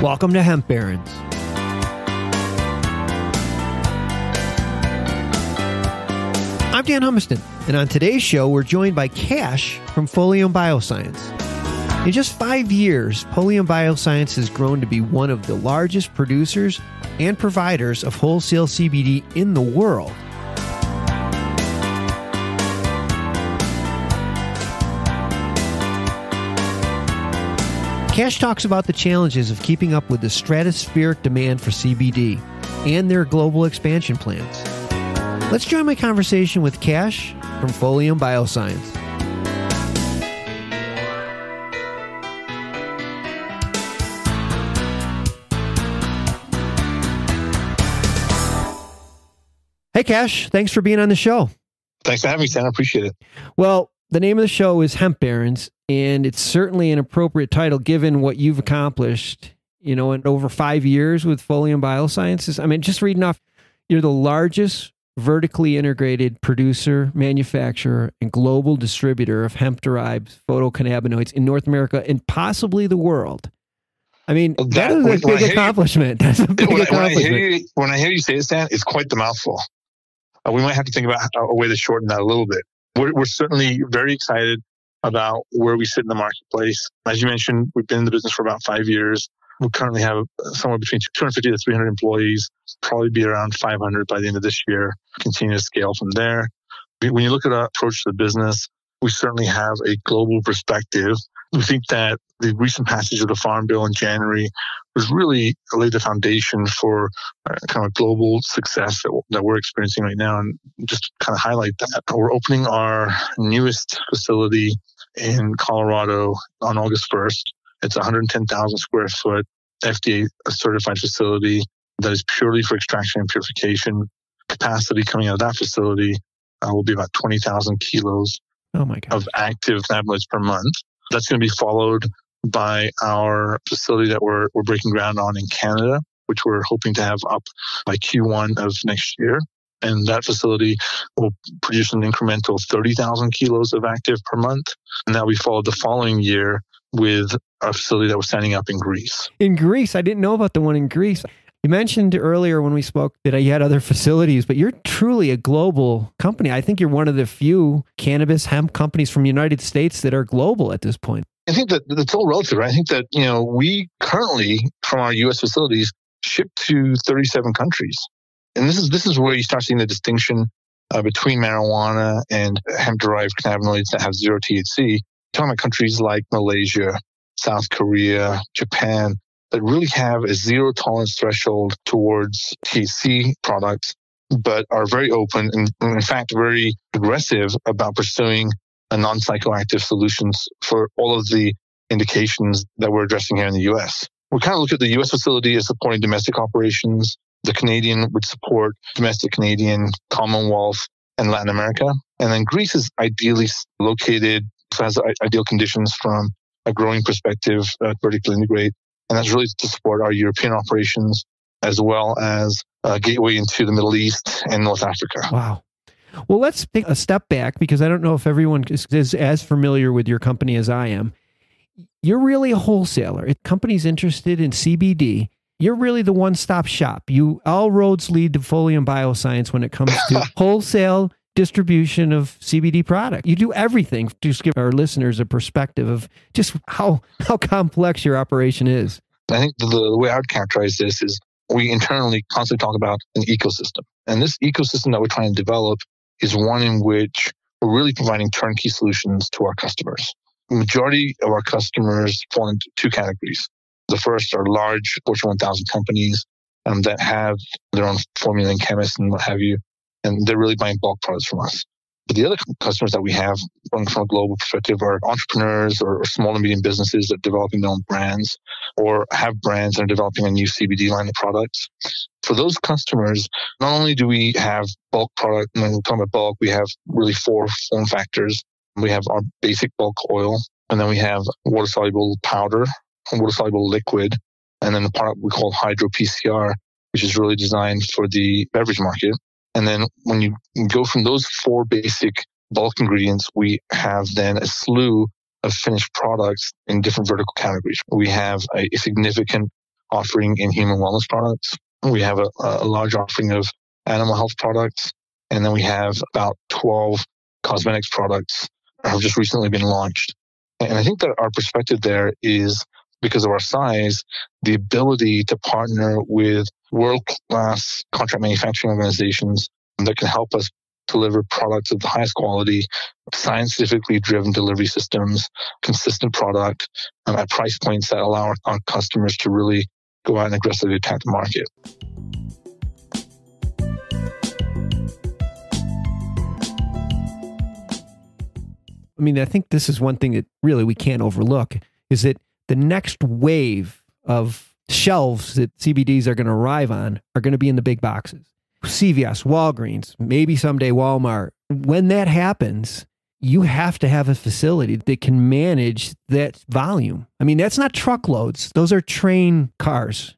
Welcome to Hemp Barons. I'm Dan Humiston, and on today's show, we're joined by Kash from Folium Biosciences. In just 5 years, Folium Biosciences has grown to be one of the largest producers and providers of wholesale CBD in the world. Kash talks about the challenges of keeping up with the stratospheric demand for CBD and their global expansion plans. Let's join my conversation with Kash from Folium Biosciences. Hey, Kash, thanks for being on the show. Thanks for having me, Sam. I appreciate it. Well, the name of the show is Hemp Barons, and it's certainly an appropriate title given what you've accomplished, in over 5 years with Folium Biosciences. I mean, just reading off, you're the largest vertically integrated producer, manufacturer, and global distributor of hemp-derived phytocannabinoids in North America and possibly the world. I mean, that is a big accomplishment. That's a big accomplishment. When I hear you say it, Stan, it's quite the mouthful. We might have to think about a way to shorten that a little bit. We're certainly very excited about where we sit in the marketplace. As you mentioned, we've been in the business for about 5 years. We currently have somewhere between 250 to 300 employees, probably be around 500 by the end of this year, continue to scale from there. When you look at our approach to the business, we certainly have a global perspective. We think that the recent passage of the Farm Bill in January was really laid the foundation for kind of global success that we're experiencing right now. And just to kind of highlight that, we're opening our newest facility in Colorado on August 1st. It's a 110,000 square foot FDA certified facility that is purely for extraction and purification. Capacity coming out of that facility will be about 20,000 kilos of active cannabinoids per month. That's going to be followed by our facility that we're breaking ground on in Canada, which we're hoping to have up by Q1 of next year. And that facility will produce an incremental 30,000 kilos of active per month. And that will be followed the following year with a facility that we're standing up in Greece. In Greece? I didn't know about the one in Greece. You mentioned earlier when we spoke that you had other facilities, but you're truly a global company. I think you're one of the few cannabis hemp companies from the United States that are global at this point. I think that it's all relative, right? I think that, we currently, from our U.S. facilities, ship to 37 countries. And this is where you start seeing the distinction between marijuana and hemp-derived cannabinoids that have zero THC. Talking about countries like Malaysia, South Korea, Japan, that really have a zero tolerance threshold towards THC products, but are very open and, in fact, very aggressive about pursuing a non-psychoactive solutions for all of the indications that we're addressing here in the U.S. We kind of look at the U.S. facility as supporting domestic operations. The Canadian would support domestic Canadian, Commonwealth, and Latin America. And then Greece is ideally located, so has ideal conditions from a growing perspective, vertically integrate. And that's really to support our European operations as well as a gateway into the Middle East and North Africa. Wow. Well, let's take a step back because I don't know if everyone is as familiar with your company as I am. You're really a wholesaler. If companies interested in CBD, you're really the one-stop shop. All roads lead to Folium Biosciences when it comes to wholesale distribution of CBD product. You do everything. Just give our listeners a perspective of just how complex your operation is. I think the way I would characterize this is we internally constantly talk about an ecosystem. And this ecosystem that we're trying to develop is one in which we're really providing turnkey solutions to our customers. The majority of our customers fall into two categories. The first are large Fortune 1000 companies that have their own formulating chemists and what have you, and they're really buying bulk products from us. But the other customers that we have from a global perspective are entrepreneurs or small and medium businesses that are developing their own brands or have brands and are developing a new CBD line of products. For those customers, not only do we have bulk product, and when we're talking about bulk, we have really 4 form factors. We have our basic bulk oil, and then we have water-soluble powder, water-soluble liquid, and then the product we call Hydro PCR, which is really designed for the beverage market. And then when you go from those 4 basic bulk ingredients, we have then a slew of finished products in different vertical categories. We have a significant offering in human wellness products. We have a large offering of animal health products. And then we have about 12 cosmetics products that have just recently been launched. And I think that our perspective there is, because of our size, the ability to partner with world-class contract manufacturing organizations that can help us deliver products of the highest quality, scientifically driven delivery systems, consistent product at price points that allow our customers to really go out and aggressively attack the market. I mean, I think this is one thing that really we can't overlook, is that the next wave of shelves that CBDs are going to arrive on are going to be in the big boxes. CVS, Walgreens, maybe someday Walmart. When that happens, you have to have a facility that can manage that volume. I mean, that's not truckloads. Those are train cars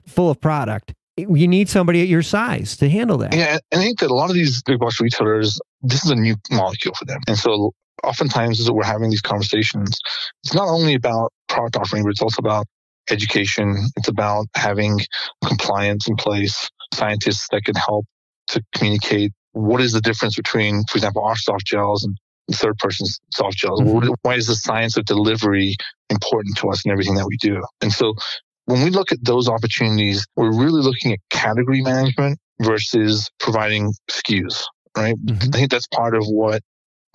full of product. You need somebody at your size to handle that. Yeah, and I think that a lot of these big box retailers, this is a new molecule for them. And so oftentimes as we're having these conversations, it's not only about product offering, but it's also about education. It's about having compliance in place, scientists that can help to communicate what is the difference between, for example, our soft gels and third person's soft gels. Mm-hmm. Why is the science of delivery important to us in everything that we do? And so when we look at those opportunities, we're really looking at category management versus providing SKUs, right? Mm-hmm. I think that's part of what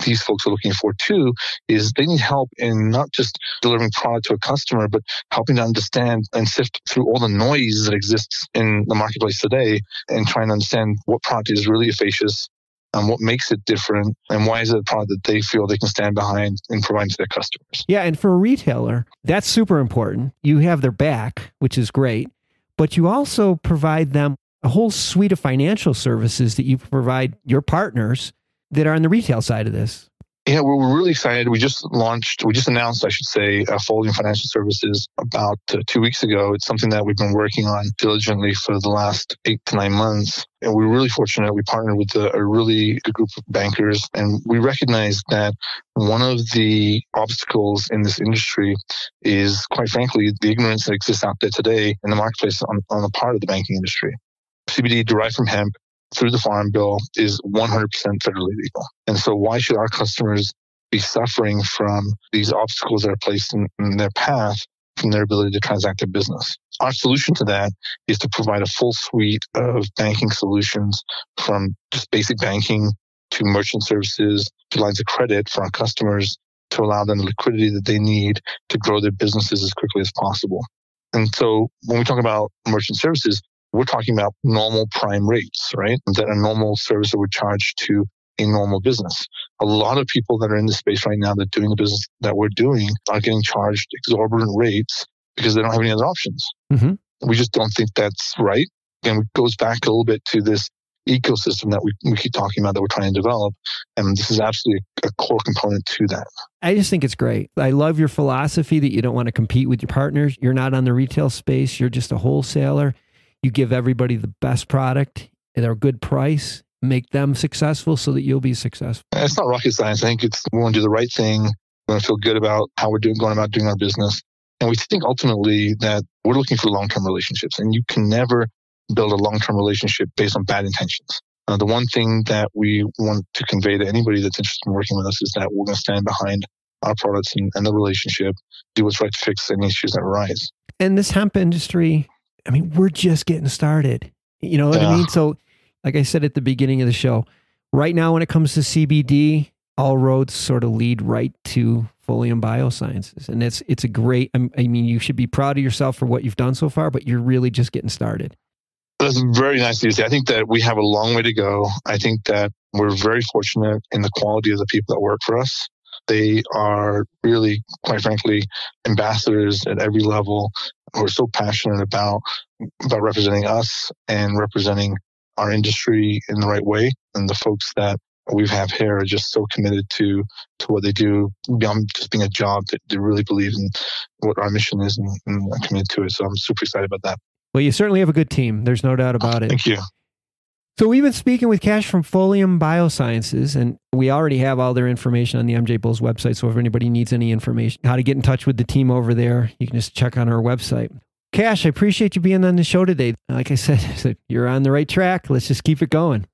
these folks are looking for too, is they need help in not just delivering product to a customer, but helping to understand and sift through all the noise that exists in the marketplace today and trying to understand what product is really efficacious and what makes it different and why is it a product that they feel they can stand behind and provide to their customers. Yeah, and for a retailer, that's super important. You have their back, which is great, but you also provide them a whole suite of financial services that you provide your partners that are on the retail side of this. Yeah, we're really excited. We just announced, I should say, Folium Financial Services about 2 weeks ago. It's something that we've been working on diligently for the last 8 to 9 months. And we're really fortunate. We partnered with a really good group of bankers. And we recognize that one of the obstacles in this industry is, quite frankly, the ignorance that exists out there today in the marketplace on the part of the banking industry. CBD derived from hemp through the Farm Bill is 100% federally legal. And so why should our customers be suffering from these obstacles that are placed in their path from their ability to transact their business? Our solution to that is to provide a full suite of banking solutions, from just basic banking to merchant services to lines of credit for our customers, to allow them the liquidity that they need to grow their businesses as quickly as possible. And so when we talk about merchant services, we're talking about normal prime rates, right? That a normal servicer would charge to a normal business. A lot of people that are in this space right now that are doing the business that we're doing are getting charged exorbitant rates because they don't have any other options. Mm-hmm. We just don't think that's right. And it goes back a little bit to this ecosystem that we keep talking about that we're trying to develop. And this is absolutely a core component to that. I just think it's great. I love your philosophy that you don't want to compete with your partners. You're not on the retail space. You're just a wholesaler. You give everybody the best product at a good price, make them successful so that you'll be successful. It's not rocket science. I think we want to do the right thing. We want to feel good about how we're going about doing our business. And we think ultimately that we're looking for long-term relationships, and you can never build a long-term relationship based on bad intentions. The one thing that we want to convey to anybody that's interested in working with us is that we're going to stand behind our products and the relationship, do what's right to fix any issues that arise. And this hemp industry, I mean, we're just getting started. You know what I mean? So, like I said at the beginning of the show, right now when it comes to CBD, all roads sort of lead right to Folium Biosciences. And it's a great, I mean, you should be proud of yourself for what you've done so far, but you're really just getting started. That's very nice to say. I think that we have a long way to go. I think that we're very fortunate in the quality of the people that work for us. They are really, quite frankly, ambassadors at every level who are so passionate about representing us and representing our industry in the right way. And the folks that we have here are just so committed to what they do beyond just being a job. They really believe in what our mission is and are committed to it. So I'm super excited about that. Well, you certainly have a good team. There's no doubt about it. Thank you. So we've been speaking with Kash from Folium Biosciences, and we already have all their information on the MJBulls website. So if anybody needs any information, how to get in touch with the team over there, you can just check on our website. Cash, I appreciate you being on the show today. Like I said, you're on the right track. Let's just keep it going.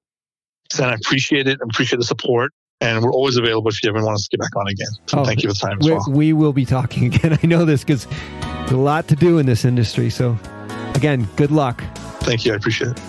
And I appreciate it. I appreciate the support. And we're always available if you ever want us to get back on again. So thank you for the time as well. We will be talking again. I know this because there's a lot to do in this industry. So again, good luck. Thank you. I appreciate it.